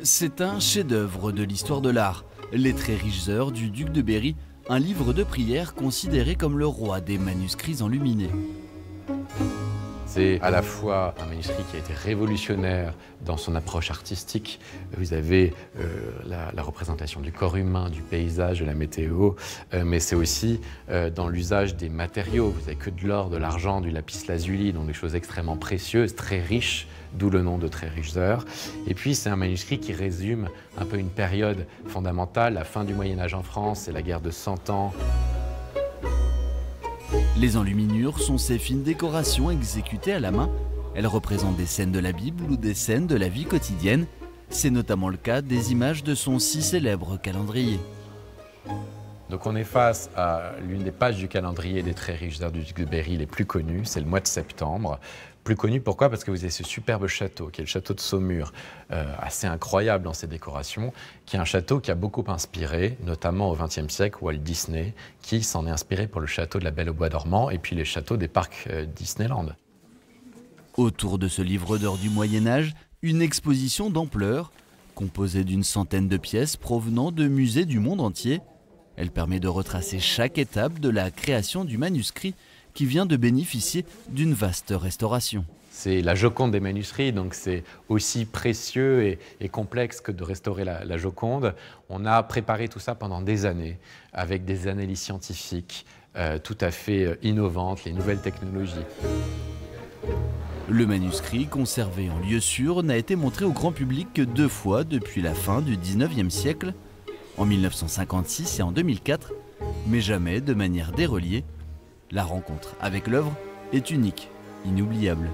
C'est un chef-d'œuvre de l'histoire de l'art. Les Très riches heures du duc de Berry, un livre de prières considéré comme le roi des manuscrits enluminés. C'est à la fois un manuscrit qui a été révolutionnaire dans son approche artistique. Vous avez la représentation du corps humain, du paysage, de la météo, mais c'est aussi dans l'usage des matériaux. Vous n'avez que de l'or, de l'argent, du lapis-lazuli, donc des choses extrêmement précieuses, très riches, d'où le nom de Très riches heures. Et puis c'est un manuscrit qui résume un peu une période fondamentale, la fin du Moyen-Âge en France et la guerre de 100 ans. Les enluminures sont ces fines décorations exécutées à la main. Elles représentent des scènes de la Bible ou des scènes de la vie quotidienne. C'est notamment le cas des images de son si célèbre calendrier. Donc on est face à l'une des pages du calendrier des Très riches heures du duc de Berry les plus connues, c'est le mois de septembre. Plus connu pourquoi? Parce que vous avez ce superbe château, qui est le château de Saumur, assez incroyable dans ses décorations, qui est un château qui a beaucoup inspiré, notamment au XXe siècle, Walt Disney, qui s'en est inspiré pour le château de la Belle au Bois dormant et puis les châteaux des parcs Disneyland. Autour de ce livre d'or du Moyen-Âge, une exposition d'ampleur, composée d'une centaine de pièces provenant de musées du monde entier. Elle permet de retracer chaque étape de la création du manuscrit qui vient de bénéficier d'une vaste restauration. C'est la Joconde des manuscrits, donc c'est aussi précieux et complexe que de restaurer la Joconde. On a préparé tout ça pendant des années, avec des analyses scientifiques tout à fait innovantes, les nouvelles technologies. Le manuscrit, conservé en lieu sûr, n'a été montré au grand public que 2 fois depuis la fin du XIXe siècle, en 1956 et en 2004, mais jamais de manière déreliée. La rencontre avec l'œuvre est unique, inoubliable.